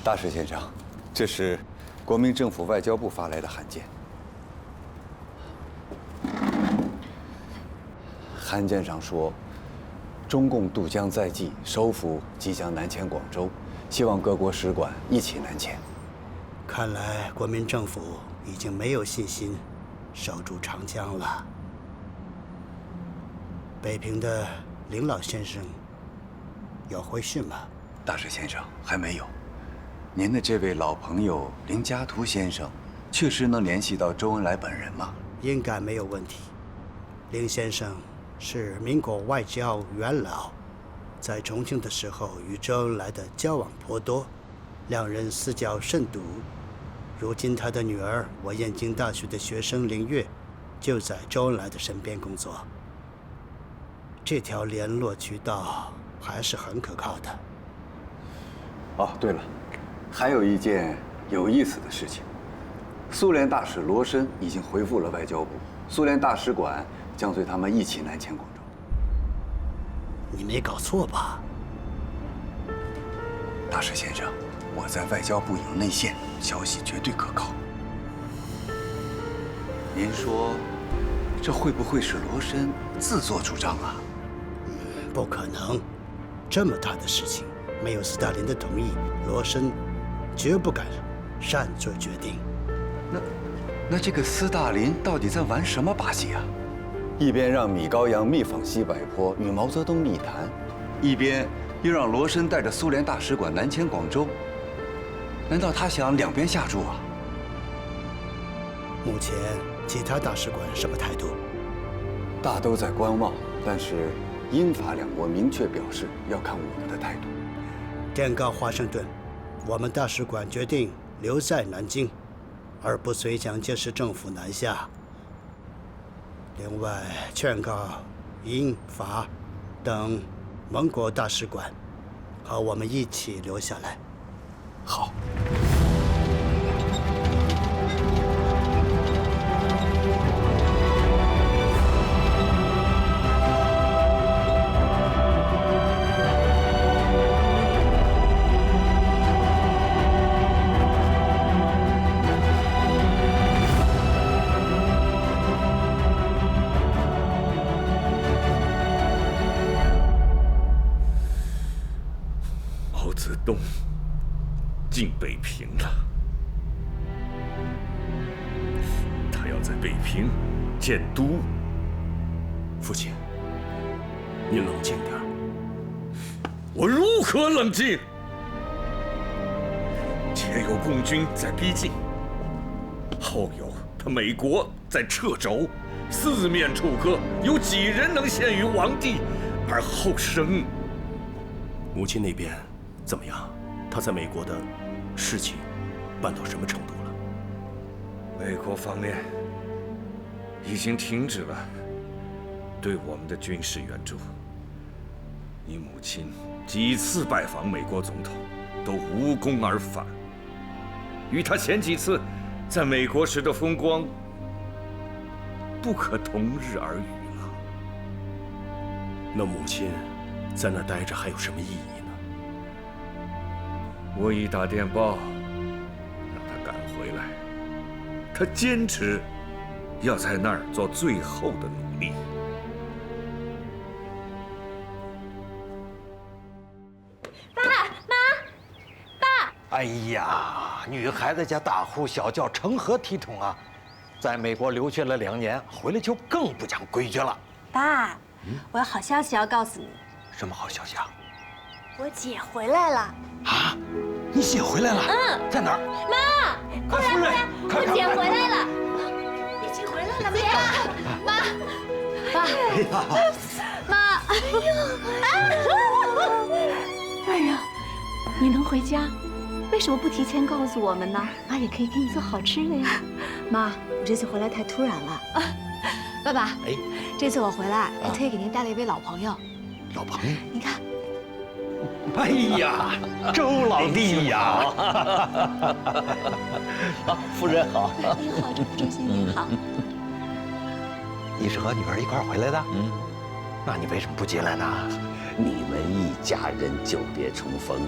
大使先生，这是国民政府外交部发来的函件。函件上说，中共渡江在即，首府即将南迁广州，希望各国使馆一起南迁。看来国民政府已经没有信心守住长江了。北平的林老先生有回信吗？大使先生，还没有。您的这位老朋友林家图先生，确实能联系到周恩来本人吗？应该没有问题。林先生是民国外交元老，在重庆的时候与周恩来的交往颇多，两人私交甚笃。如今他的女儿，我燕京大学的学生林月，就在周恩来的身边工作。这条联络渠道还是很可靠的。哦，对了，还有一件有意思的事情，苏联大使罗申已经回复了外交部，苏联大使馆将随他们一起南迁广州。你没搞错吧？大使先生，我在外交部有内线，消息绝对可靠。您说，这会不会是罗申自作主张啊？不可能，这么大的事情，没有斯大林的同意，罗申绝不敢擅作决定。那这个斯大林到底在玩什么把戏啊？一边让米高扬密访西柏坡与毛泽东密谈，一边又让罗申带着苏联大使馆南迁广州。难道他想两边下注啊？目前其他大使馆什么态度？大都在观望，但是英法两国明确表示要看我们的态度。电告华盛顿，我们大使馆决定留在南京，而不随蒋介石政府南下。另外，劝告英法等盟国大使馆和我们一起留下来。好。东进北平了，他要在北平建都。父亲，您冷静点。我如何冷静？前有共军在逼近，后有他美国在掣肘，四面楚歌，有几人能陷于王地而后生？母亲那边怎么样？他在美国的事情办到什么程度了？美国方面已经停止了对我们的军事援助。你母亲几次拜访美国总统，都无功而返，与他前几次在美国时的风光不可同日而语了。那母亲在那儿待着还有什么意义呢？我已打电报让他赶回来，他坚持要在那儿做最后的努力。爸妈，爸！哎呀，女孩子家大呼小叫，成何体统啊！在美国留学了2年，回来就更不讲规矩了。爸，我有好消息要告诉你。什么好消息啊？我姐回来了。啊，你姐回来了？在哪儿？妈，快来快来，我姐回来了。你姐回来了，妈，妈，哎呀，你能回家，为什么不提前告诉我们呢？妈也可以给你做好吃的呀。妈，我这次回来太突然了。爸爸，这次我回来还特意给您带了一位老朋友。老朋友？你看。哎呀，周老弟呀！啊，夫人好。你好，周先生好。你是和女儿一块回来的？那你为什么不进来呢？你们一家人久别重逢，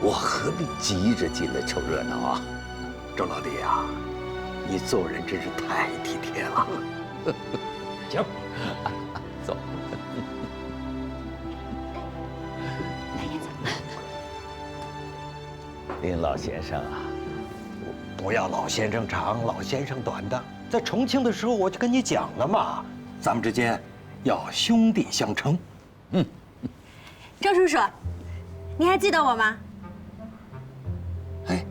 我何必急着进来凑热闹啊？周老弟呀，你做人真是太体贴了。行，走。来，燕子。林老先生啊，不要老先生长，老先生短的。在重庆的时候我就跟你讲了嘛，咱们之间要兄弟相称。周叔叔，你还记得我吗？哎，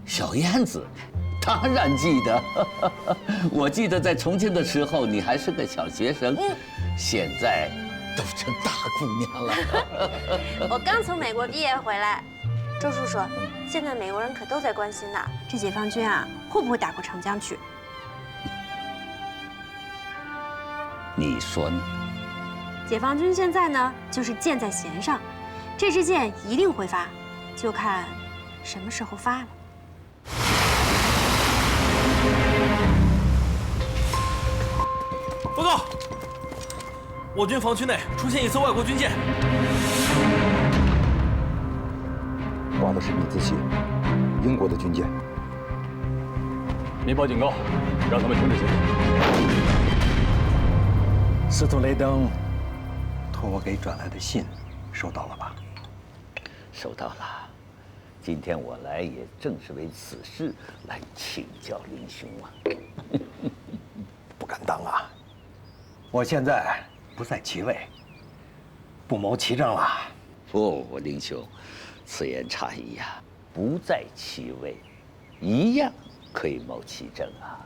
小燕子，当然记得。我记得在重庆的时候，你还是个小学生，现在都成大姑娘了。我刚从美国毕业回来。周叔叔，现在美国人可都在关心呢，这解放军啊，会不会打过长江去？你说呢？解放军现在呢，就是箭在弦上，这支箭一定会发，就看什么时候发了。报告，我军防区内出现一艘外国军舰，挂的是米字旗，英国的军舰。您报警告，让他们停止行动。司徒雷登托我给转来的信，收到了吧？收到了。今天我来也正是为此事来请教林兄啊。不敢当啊！我现在不在其位，不谋其政了。不，林兄，此言差矣呀！不在其位，一样可以谋其政啊。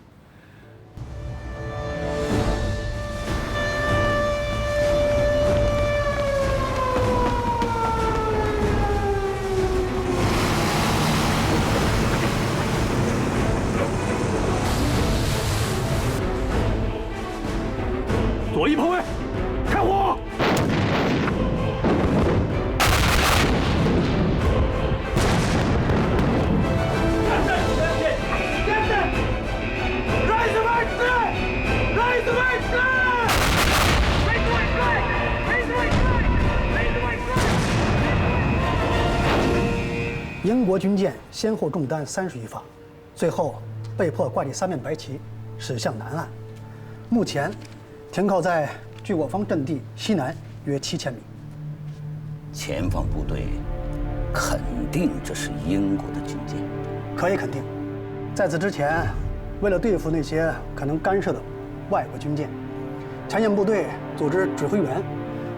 左翼炮位，开火！英国军舰先后中弹30余发，最后被迫挂起3面白旗，驶向南岸。目前停靠在距我方阵地西南约7000米。前方部队肯定这是英国的军舰，可以肯定，在此之前，为了对付那些可能干涉的外国军舰，前线部队组织指挥员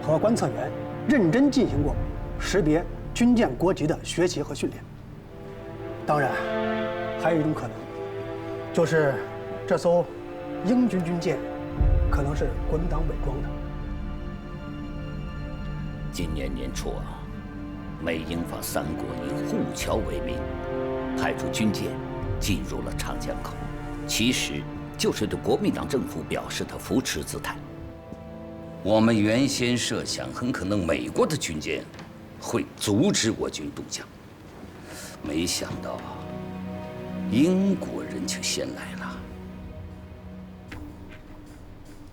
和观测员认真进行过识别军舰国籍的学习和训练。当然，还有一种可能，就是这艘英军军舰可能是国民党伪装的。今年年初啊，美英法3国以护侨为名，派出军舰进入了长江口，其实就是对国民党政府表示的扶持姿态。我们原先设想，很可能美国的军舰会阻止我军渡江，没想到英国人却先来了。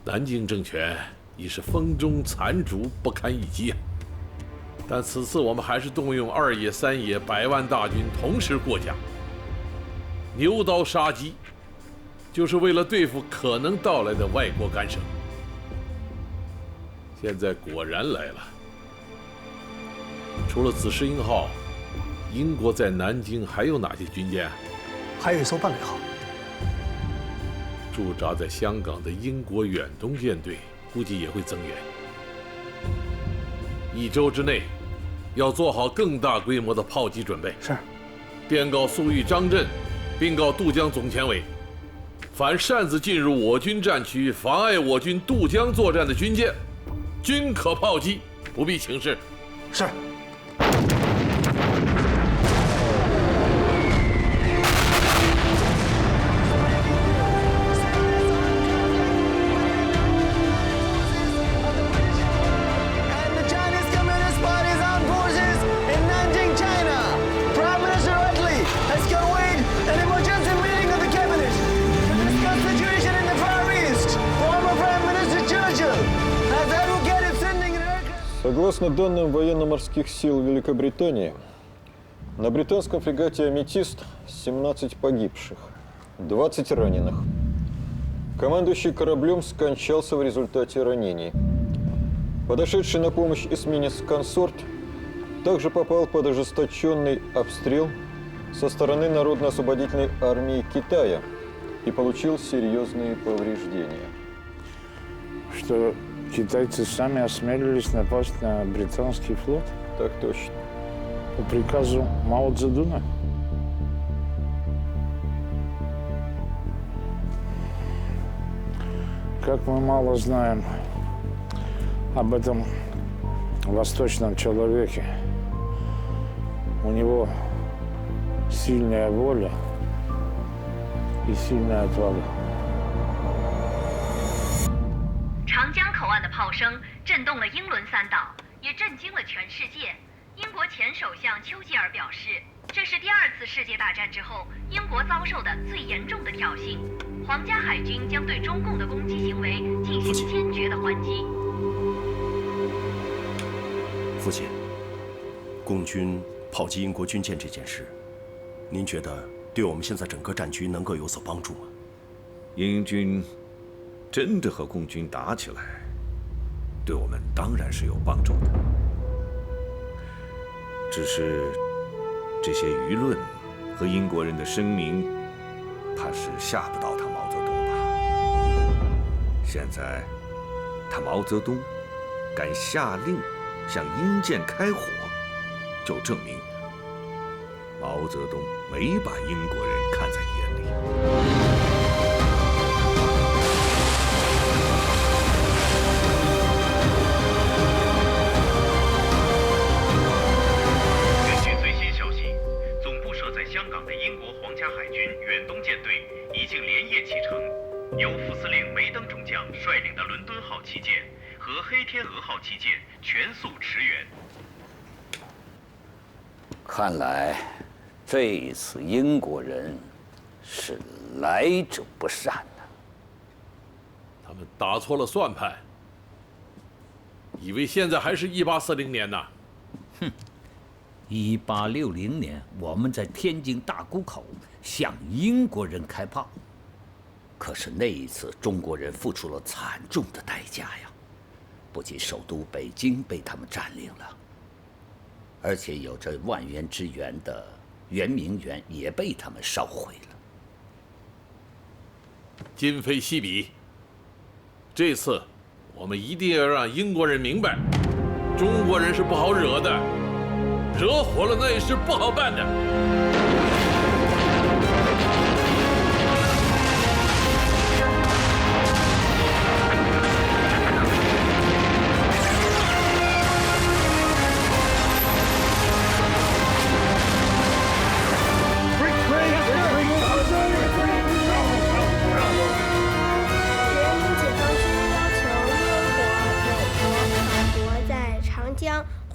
南京政权已是风中残烛，不堪一击啊！但此次我们还是动用2野、3野100万大军同时过江，牛刀杀鸡，就是为了对付可能到来的外国干涉。现在果然来了。除了紫石英号，英国在南京还有哪些军舰？还有一艘伴侣号。驻扎在香港的英国远东舰队估计也会增援。1周之内，要做好更大规模的炮击准备。是。电告粟裕、张震，并告渡江总前委，凡擅自进入我军战区、妨碍我军渡江作战的军舰，均可炮击，不必请示。是。Согласно данным военно-морских сил Великобритании, На британском фрегате «Аметист» 17 погибших, 20 раненых. Командующий кораблем скончался в результате ранений. Подошедший на помощь эсминец «Консорт» также попал под ожесточенный обстрел со стороны Народно-освободительной армии Китая и получил серьезные повреждения. Что китайцы сами осмелились напасть на британский флот? Так точно. По приказу Мао Цзэдуна? Как мы мало знаем об этом восточном человеке. У него сильная воля и сильная отвага. 长江口岸的炮声震动了英伦三岛，也震惊了全世界。英国前首相丘吉尔表示，这是第2次世界大战之后英国遭受的最严重的挑衅。皇家海军将对中共的攻击行为进行坚决的还击。父亲，共军炮击英国军舰这件事，您觉得对我们现在整个战局能够有所帮助吗？英军真的和共军打起来，对我们当然是有帮助的。只是这些舆论和英国人的声明，怕是吓不到他毛泽东吧。现在他毛泽东敢下令向英舰开火，就证明毛泽东没把英国人看在眼里。香港的英国皇家海军远东舰队已经连夜启程，由副司令梅登中将率领的伦敦号旗舰和黑天鹅号旗舰全速驰援。看来这一次英国人是来者不善呐。他们打错了算盘，以为现在还是1840年呢。哼！1860年，我们在天津大沽口向英国人开炮，可是那一次中国人付出了惨重的代价呀！不仅首都北京被他们占领了，而且有着万园之园的圆明园也被他们烧毁了。今非昔比，这次我们一定要让英国人明白，中国人是不好惹的。惹火了，那也是不好办的。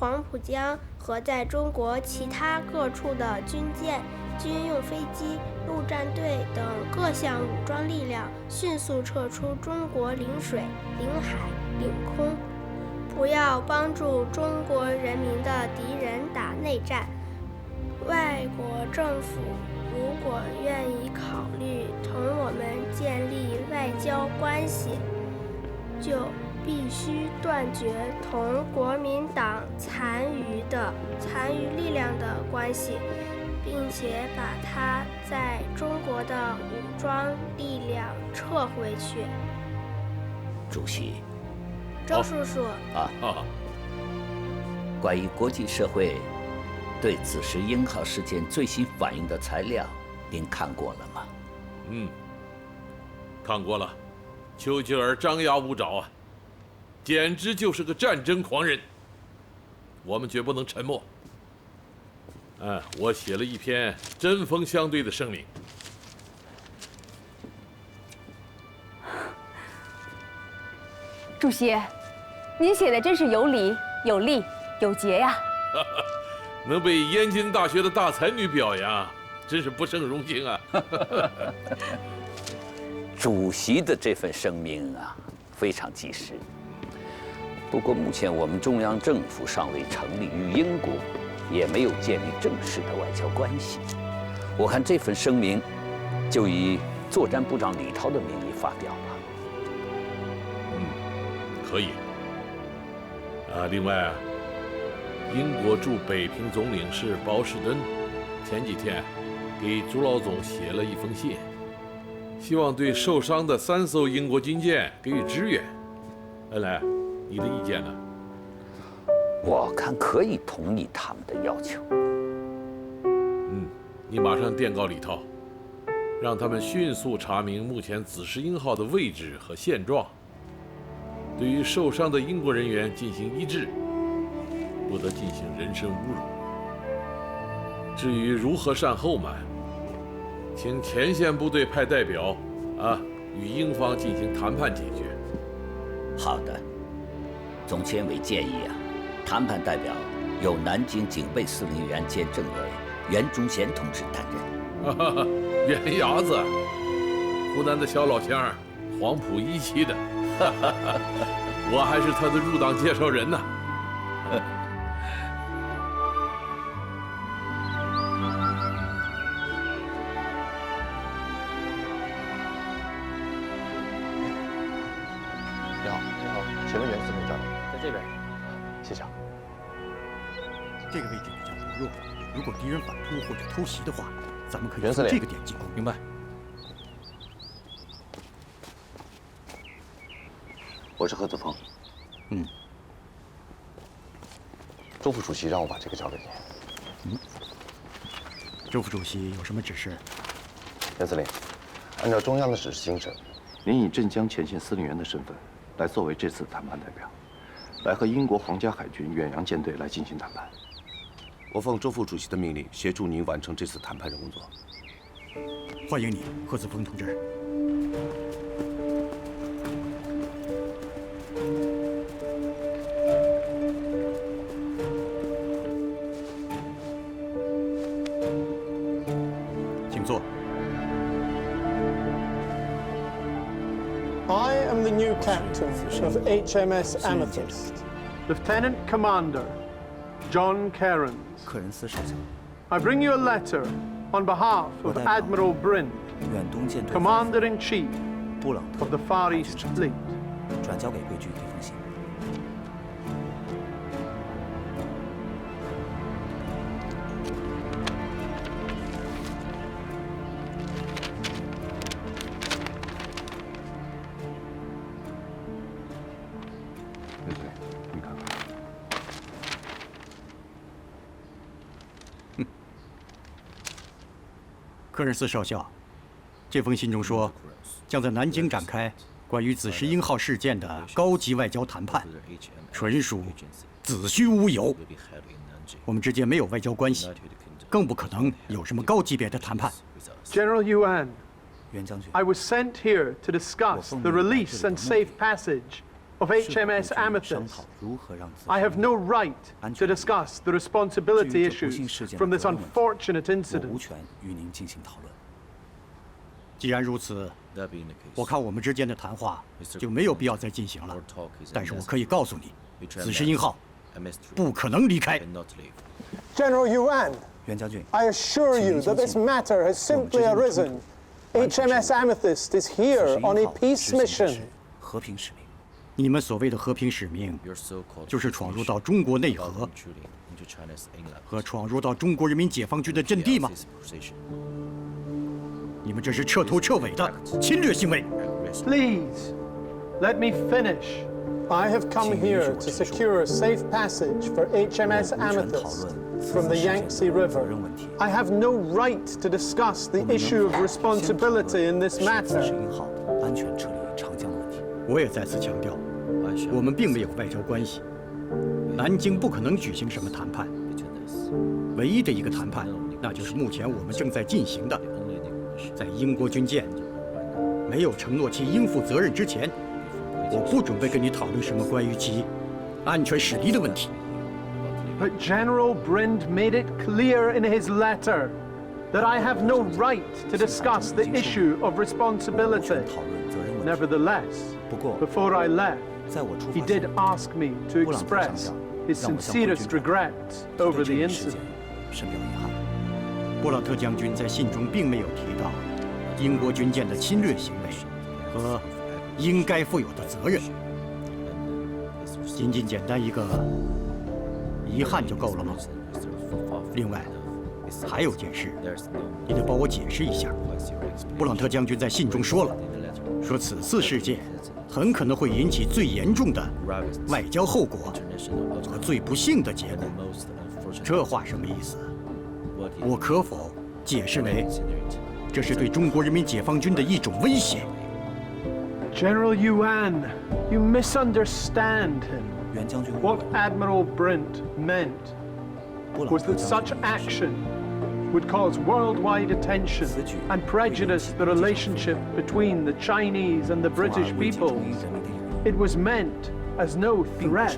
黄浦江和在中国其他各处的军舰、军用飞机、陆战队等各项武装力量迅速撤出中国领水、领海、领空，不要帮助中国人民的敌人打内战。外国政府如果愿意考虑同我们建立外交关系，就必须断绝同国民党残余力量的关系，并且把它在中国的武装力量撤回去。主席，周叔叔关于国际社会对此时英号事件最新反映的材料，您看过了吗？看过了。丘吉尔张牙舞爪啊，简直就是个战争狂人。我们绝不能沉默。我写了一篇针锋相对的声明。主席，您写的真是有理、有力、有节呀！能被燕京大学的大才女表扬，真是不胜荣幸啊！主席的这份声明啊，非常及时。不过目前我们中央政府尚未成立于英国，也没有建立正式的外交关系。我看这份声明就以作战部长李涛的名义发表吧。可以。另外，英国驻北平总领事包士敦前几天给朱老总写了一封信，希望对受伤的3艘英国军舰给予支援。恩来，你的意见呢？我看可以同意他们的要求。你马上电告李涛，让他们迅速查明目前紫石英号的位置和现状，对于受伤的英国人员进行医治，不得进行人身侮辱。至于如何善后嘛，请前线部队派代表与英方进行谈判解决。好的，总监委建议谈判代表由南京警备司令员兼政委袁忠贤同志担任。袁伢子，湖南的小老乡，黄埔一期的，我还是他的入党介绍人呢。你好，你好，请问袁司令在哪？在这边。谢谢。这个位置比较薄弱，如果敌人反扑或者偷袭的话，咱们可以袁司令从这个点进攻。明白。我是何子峰。周副主席让我把这个交给你。周副主席有什么指示？袁司令，按照中央的指示精神，您以镇江前线司令员的身份来作为这次谈判代表，来和英国皇家海军远洋舰队来进行谈判。我奉周副主席的命令，协助您完成这次谈判的工作。欢迎你，贺子峰同志。请坐。I am the new captain of HMS Amethyst, Lieutenant Commander John Cairns. I bring you a letter on behalf of Admiral Brind, Commander-in-Chief of the Far East Fleet. 转交给贵军这封信。袁司令，你看看。科任斯少校，这封信中说，将在南京展开关于紫石英号事件的高级外交谈判，纯属子虚乌有。我们之间没有外交关系，更不可能有什么高级别的谈判。General Yuan, I was sent here to discuss the release and safe passage of HMS Amethyst. I have no right to discuss the responsibility issues from this unfortunate incident. 无权与您进行讨论。既然如此，我看我们之间的谈话就没有必要再进行了。但是我可以告诉你，紫石英号不可能离开。General Yuan, 袁将军 I assure you that this matter has simply arisen. HMS Amethyst is here on a peace mission. 和平使命。你们所谓的和平使命，就是闯入到中国内河和闯入到中国人民解放军的阵地吗？你们这是彻头彻尾的侵略行为。Please, let me finish. I have come here to secure safe passage for HMS Amethyst from the Yangtze River. I have no right to discuss the issue of responsibility in this matter. 安全撤离长江的问题，我也再次强调，我们并没有外交关系，南京不可能举行什么谈判。唯一的一个谈判，那就是目前我们正在进行的，在英国军舰没有承诺其应负责任之前，我不准备跟你讨论什么关于其安全驶离的问题。But General Brind made it clear in his letter that I have no right to discuss the issue of responsibility. Nevertheless, before I left, he did ask me to express his sincerest regrets over the incident. 深表遗憾。布朗特将军在信中并没有提到英国军舰的侵略行为和应该负有的责任，仅仅简单一个遗憾就够了吗？另外，还有件事，你得帮我解释一下。布朗特将军在信中说了，说此次事件很可能会引起最严重的外交后果和最不幸的结果。这话什么意思？我可否解释为这是对中国人民解放军的一种威胁？ General Yuan, you misunderstand him. What Admiral Brent meant was that such action would cause worldwide attention and prejudice the relationship between the Chinese and the British peoples. It was meant as no threat.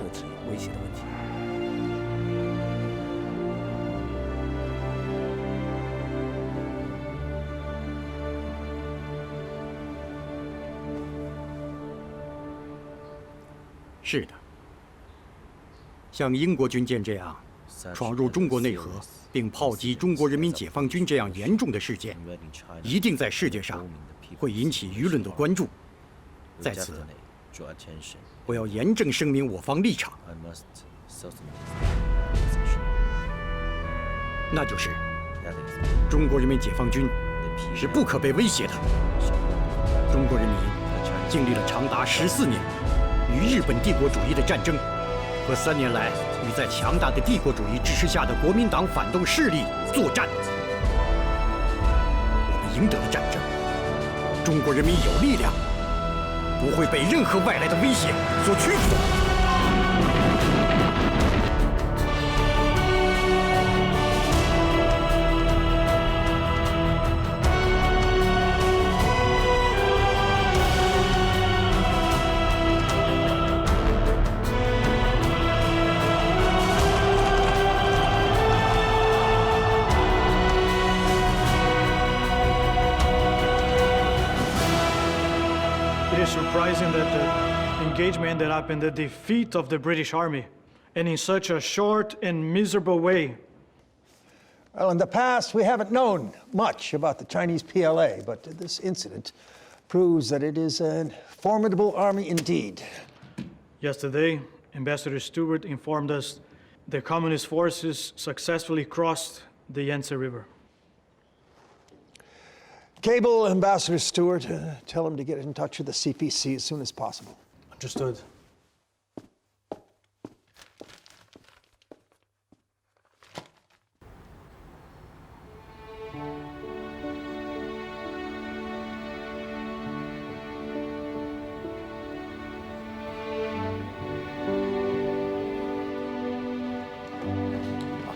是的，像英国军舰这样闯入中国内河并炮击中国人民解放军这样严重的事件，一定在世界上会引起舆论的关注。在此，我要严正声明我方立场，那就是中国人民解放军是不可被威胁的。中国人民经历了长达14年与日本帝国主义的战争，和3年来与在强大的帝国主义支持下的国民党反动势力作战。我们赢得了战争，中国人民有力量，不会被任何外来的威胁所屈服。 Surprising that the engagement ended up in the defeat of the British Army, and in such a short and miserable way. Well, in the past, we haven't known much about the Chinese PLA, but this incident proves that it is a formidable army indeed. Yesterday, Ambassador Stewart informed us the Communist forces successfully crossed the Yangtze River. Cable Ambassador Stewart, tell him to get in touch with the CPC as soon as possible. Understood.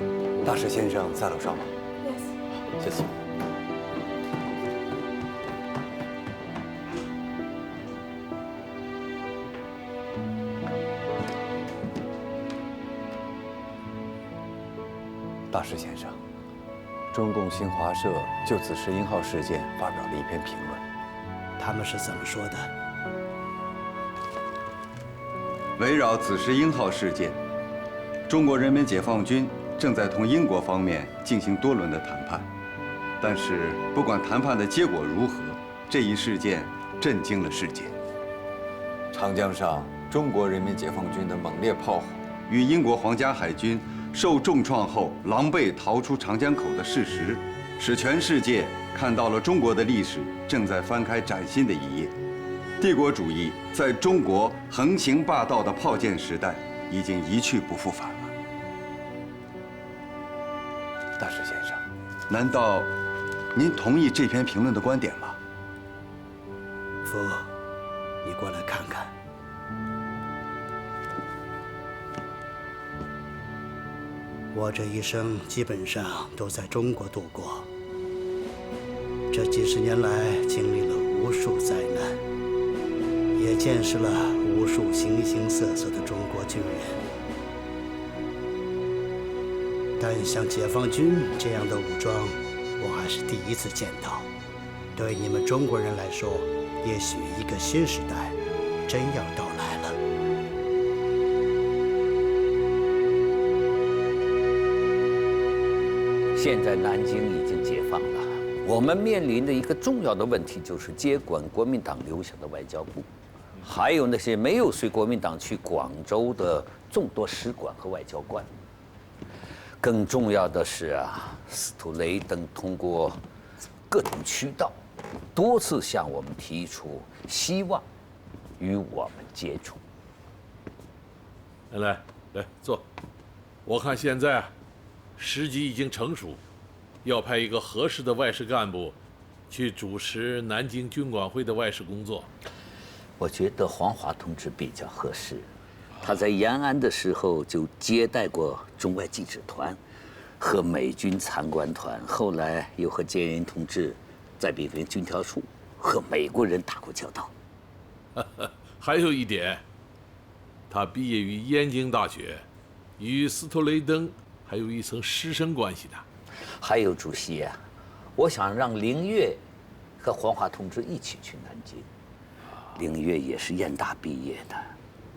Yes. 大使先生在楼上吗？ Yes. 谢谢。 大使先生，中共新华社就紫石英号事件发表了一篇评论。他们是怎么说的？围绕紫石英号事件，中国人民解放军正在同英国方面进行多轮的谈判，但是不管谈判的结果如何，这一事件震惊了世界。长江上中国人民解放军的猛烈炮火与英国皇家海军 受重创后狼狈逃出长江口的事实，使全世界看到了中国的历史正在翻开崭新的一页。帝国主义在中国横行霸道的炮舰时代已经一去不复返了。大石先生，难道您同意这篇评论的观点吗？夫，你过来看看。 我这一生基本上都在中国度过，这几十年来经历了无数灾难，也见识了无数形形色色的中国军人。但像解放军这样的武装，我还是第一次见到。对你们中国人来说，也许一个新时代真要到来了。现在南京已经解放了，我们面临的一个重要的问题就是接管国民党留下的外交部，还有那些没有随国民党去广州的众多使馆和外交官。更重要的是啊，司徒雷登通过各种渠道，多次向我们提出希望与我们接触。来坐。我看现在啊，时机已经成熟，要派一个合适的外事干部去主持南京军管会的外事工作。我觉得黄华同志比较合适，他在延安的时候就接待过中外记者团和美军参观团，后来又和建仁同志在北平军调处和美国人打过交道。还有一点，他毕业于燕京大学，与司徒雷登还有一层师生关系呢。还有主席啊，我想让凌月和黄华同志一起去南京。凌月也是燕大毕业的，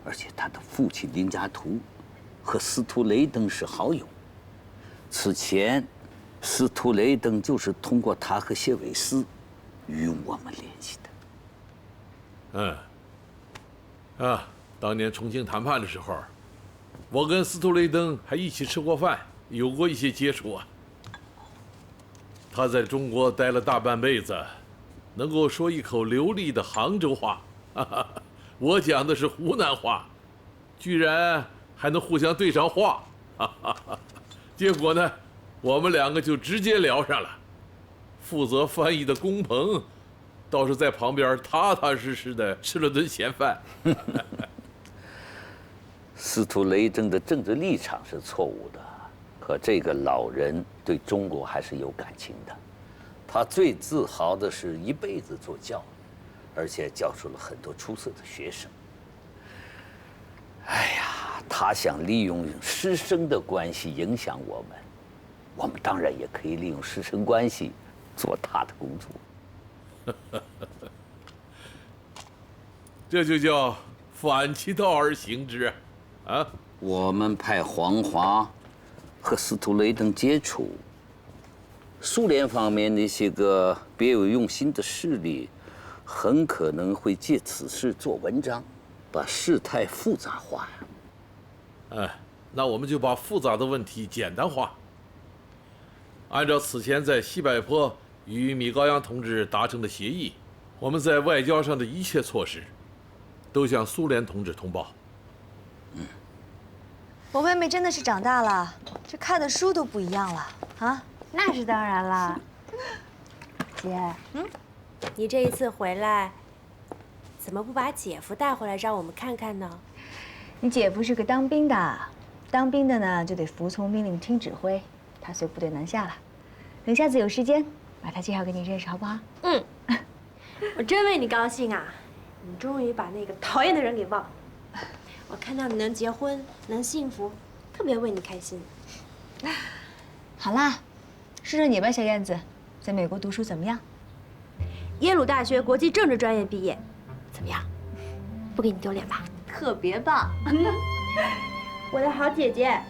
而且他的父亲林家图和司徒雷登是好友。此前，司徒雷登就是通过他和谢伟思与我们联系的。当年重庆谈判的时候，我跟司徒雷登还一起吃过饭，有过一些接触啊。他在中国待了大半辈子，能够说一口流利的杭州话，我讲的是湖南话，居然还能互相对上话，结果呢，我们两个就直接聊上了。负责翻译的龚鹏，倒是在旁边踏踏实实的吃了顿闲饭。司徒雷登的政治立场是错误的，可这个老人对中国还是有感情的。他最自豪的是一辈子做教育，而且教出了很多出色的学生。哎呀，他想利用师生的关系影响我们，我们当然也可以利用师生关系做他的工作。这就叫反其道而行之。我们派黄华和司徒雷登接触，苏联方面那些个别有用心的势力，很可能会借此事做文章，把事态复杂化呀。那我们就把复杂的问题简单化。按照此前在西柏坡与米高扬同志达成的协议，我们在外交上的一切措施，都向苏联同志通报。我妹妹真的是长大了，这看的书都不一样了啊！那是当然啦。姐，你这一次回来，怎么不把姐夫带回来让我们看看呢？你姐夫是个当兵的，当兵的呢就得服从命令、听指挥。他随部队南下了，等下次有时间把他介绍给你认识，好不好？我真为你高兴啊！你终于把那个讨厌的人给忘了。我看到你能结婚，能幸福，特别为你开心。好啦，说说你吧，小燕子，在美国读书怎么样？耶鲁大学国际政治专业毕业，怎么样？不给你丢脸吧？特别棒！我的好姐姐，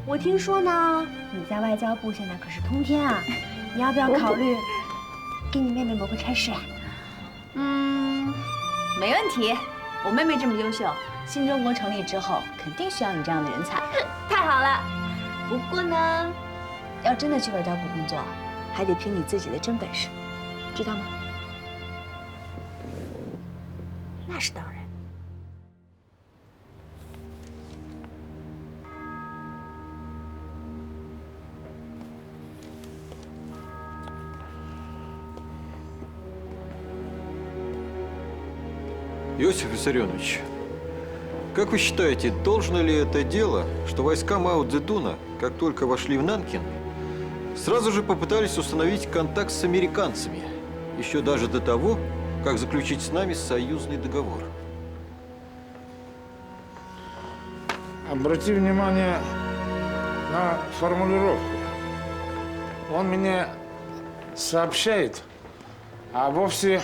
我听说呢，你在外交部现在可是通天啊，你要不要考虑给你妹妹谋个差事啊？没问题，我妹妹这么优秀。新中国成立之后，肯定需要你这样的人才。太好了！不过呢，要真的去外交部工作，还得凭你自己的真本事，知道吗？那是当然。Иосиф Виссарионович, как вы считаете, должно ли это дело, что войска Мао Цзэдуна, как только вошли в Нанкин, сразу же попытались установить контакт с американцами, еще даже до того, как заключить с нами союзный договор? Обрати внимание на формулировку. Он мне сообщает, а вовсе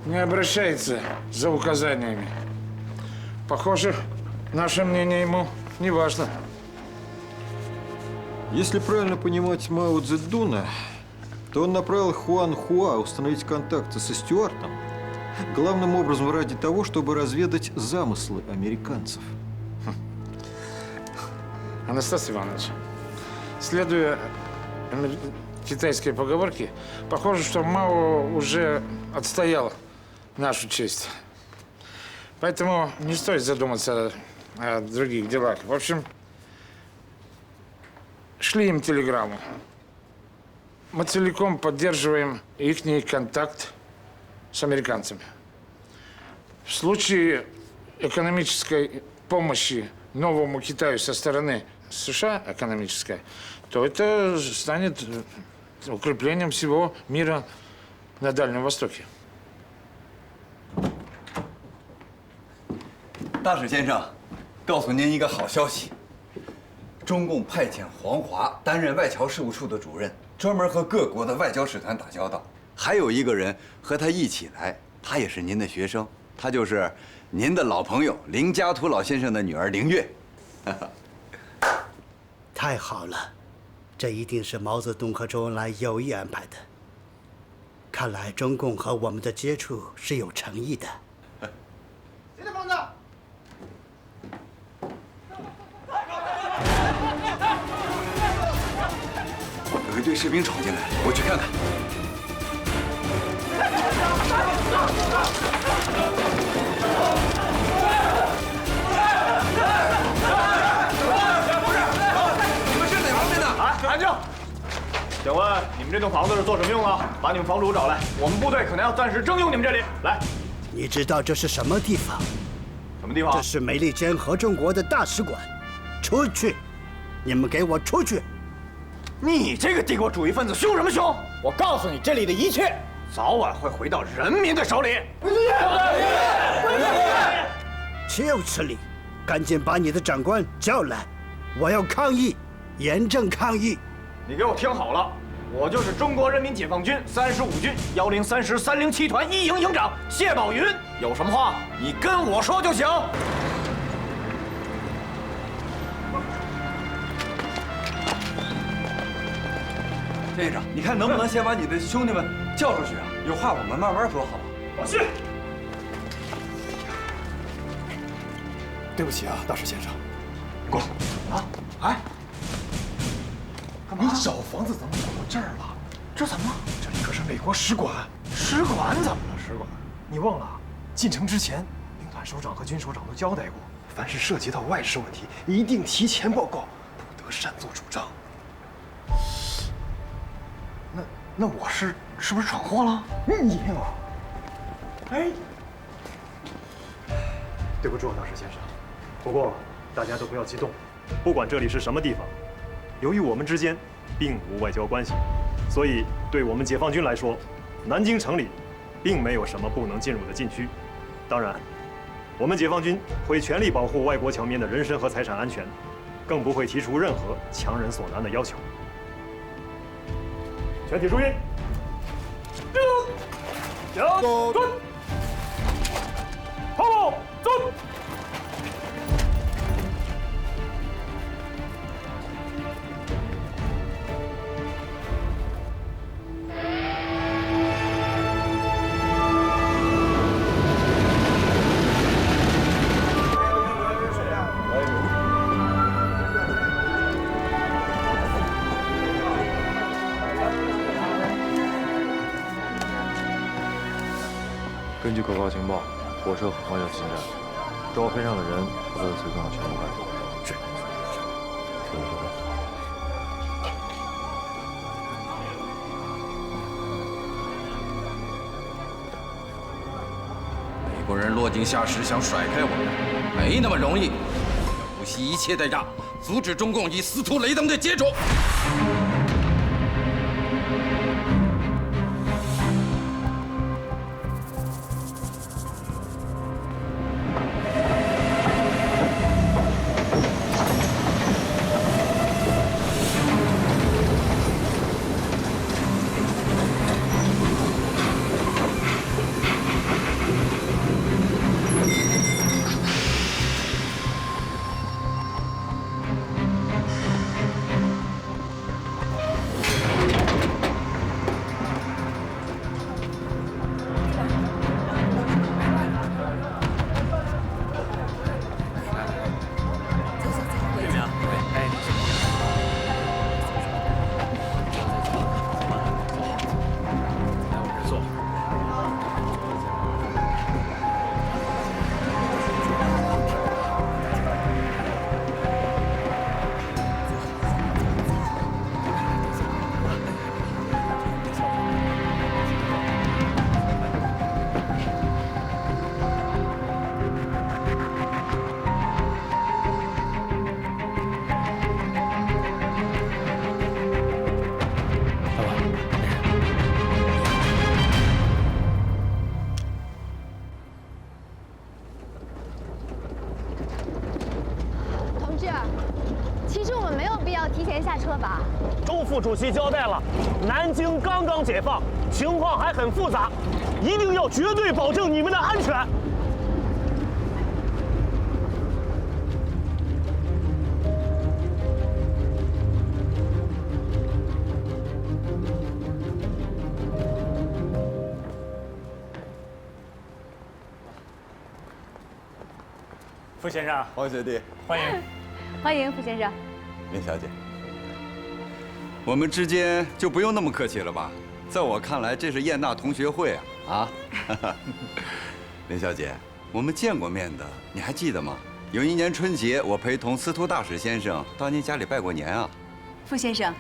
не обращается за указаниями. Похоже, наше мнение ему не важно. Если правильно понимать Мао Цзэдуна, то он направил Хуан Хуа установить контакты со Стюартом, главным образом ради того, чтобы разведать замыслы американцев. Анастасий Иванович, следуя китайской поговорке, похоже, что Мао уже отстоял нашу честь. Поэтому не стоит задуматься о других делах. В общем, шли им телеграмму. Мы целиком поддерживаем их контакт с американцами. В случае экономической помощи новому Китаю со стороны США, экономической, то это станет укреплением всего мира на Дальнем Востоке. 大使先生，告诉您一个好消息，中共派遣黄华担任外侨事务处的主任，专门和各国的外交使团打交道。还有一个人和他一起来，他也是您的学生，他就是您的老朋友林家图老先生的女儿凌月。太好了，这一定是毛泽东和周恩来有意安排的。看来中共和我们的接触是有诚意的。谁的房子？ 有一队士兵闯进来，我去看看。你们是哪方面的？安静！请问你们这栋房子是做什么用的？把你们房主找来，我们部队可能要暂时征用你们这里。来，你知道这是什么地方？什么地方？这是美利坚合众国的大使馆。出去！你们给我出去！ 你这个帝国主义分子凶什么凶？我告诉你，这里的一切早晚会回到人民的手里。就此理，赶紧把你的长官叫来，我要抗议，严正抗议。你给我听好了，我就是中国人民解放军35军103师307团1营营长谢宝云，有什么话你跟我说就行。 先生，你看能不能先把你的兄弟们叫出去啊？有话我们慢慢说，好吧？我去。对不起啊，大使先生。滚！啊！哎，你找房子怎么找到这儿了？这怎么了？这里可是美国使馆。使馆怎么了？使馆，你忘了？进城之前，兵团首长和军首长都交代过，凡是涉及到外事问题，一定提前报告，不得擅作主张。 那我是不是闯祸了？你呀，哎，对不住，大使先生。不过大家都不要激动，不管这里是什么地方，由于我们之间并无外交关系，所以对我们解放军来说，南京城里并没有什么不能进入的禁区。当然，我们解放军会全力保护外国侨民的人身和财产安全，更不会提出任何强人所难的要求。 全体注意！向蹲，后蹲。根据可靠情报，火车很快要进站，照片上的人不在随上全部赶走。是。美国人落井下石，想甩开我们，没那么容易。要不惜一切代价，阻止中共以司徒雷登的接触。前下车吧。周副主席交代了，南京刚刚解放，情况还很复杂，一定要绝对保证你们的安全。傅先生，黄学弟，欢迎，欢迎傅先生。林小姐，我们之间就不用那么客气了吧？在我看来，这是燕大同学会啊！林小姐，我们见过面的，你还记得吗？有一年春节，我陪同司徒大使先生到您家里拜过年啊。傅先生，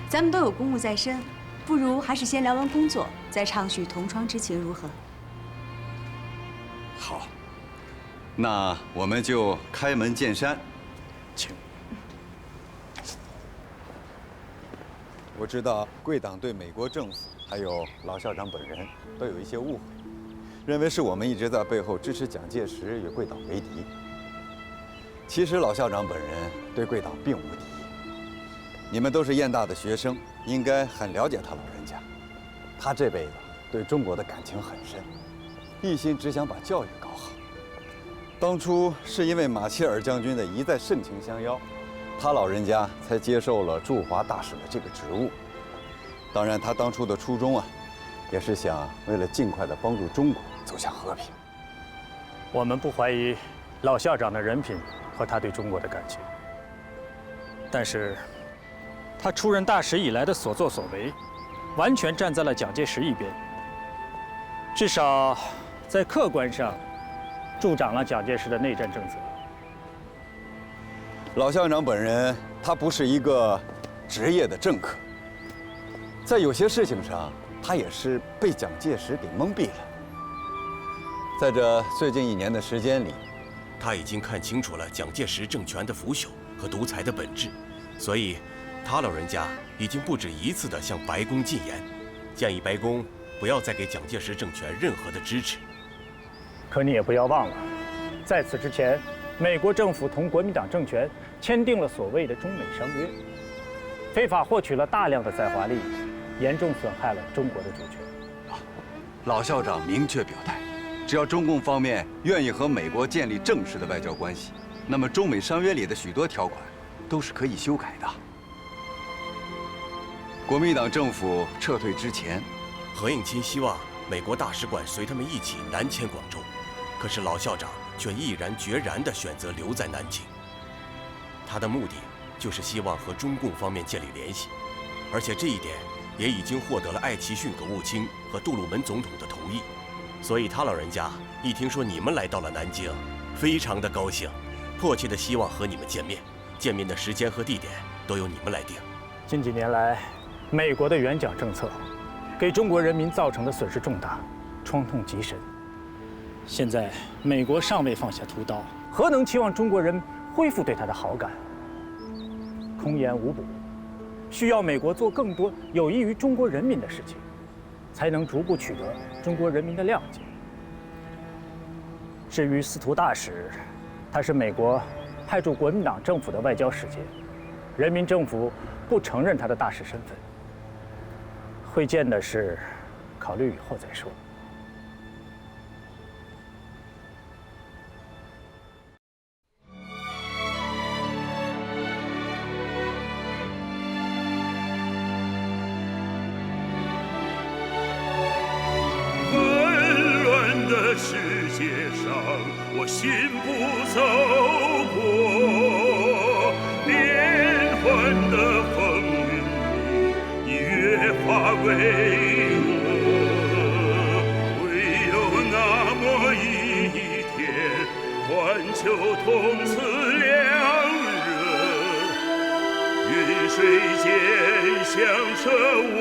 咱们都有公务在身，不如还是先聊完工作，再畅叙同窗之情，如何？好。那我们就开门见山，请。我知道贵党对美国政府还有老校长本人都有一些误会，认为是我们一直在背后支持蒋介石与贵党为敌。其实老校长本人对贵党并无敌意。你们都是燕大的学生，应该很了解他老人家。他这辈子对中国的感情很深，一心只想把教育搞好。当初是因为马歇尔将军的一再盛情相邀，他老人家才接受了驻华大使的这个职务。当然，他当初的初衷也是想为了尽快的帮助中国走向和平。我们不怀疑老校长的人品和他对中国的感情，但是，他出任大使以来的所作所为，完全站在了蒋介石一边，至少在客观上助长了蒋介石的内战政策。老校长本人，他不是一个职业的政客，在有些事情上，他也是被蒋介石给蒙蔽了。在这最近1年的时间里，他已经看清楚了蒋介石政权的腐朽和独裁的本质，所以，他老人家已经不止一次地向白宫进言，建议白宫不要再给蒋介石政权任何的支持。可你也不要忘了，在此之前，美国政府同国民党政权签订了所谓的中美商约，非法获取了大量的在华利益，严重损害了中国的主权。老校长明确表态，只要中共方面愿意和美国建立正式的外交关系，那么中美商约里的许多条款都是可以修改的。国民党政府撤退之前，何应钦希望美国大使馆随他们一起南迁广州。可是老校长却毅然决然地选择留在南京，他的目的就是希望和中共方面建立联系，而且这一点也已经获得了艾奇逊国务卿和杜鲁门总统的同意，所以他老人家一听说你们来到了南京，非常的高兴，迫切地希望和你们见面，见面的时间和地点都由你们来定。近几年来，美国的援蒋政策给中国人民造成的损失重大，创痛极深。现在美国尚未放下屠刀，何能期望中国人恢复对他的好感？空言无补，需要美国做更多有益于中国人民的事情，才能逐步取得中国人民的谅解。至于司徒大使，他是美国派驻国民党政府的外交使节，人民政府不承认他的大使身份。会见的事，考虑以后再说。纷乱的世界上，我信步走过，变幻的风云里，你越发巍峨。唯有那么一天，环球同此两热，云水间响彻我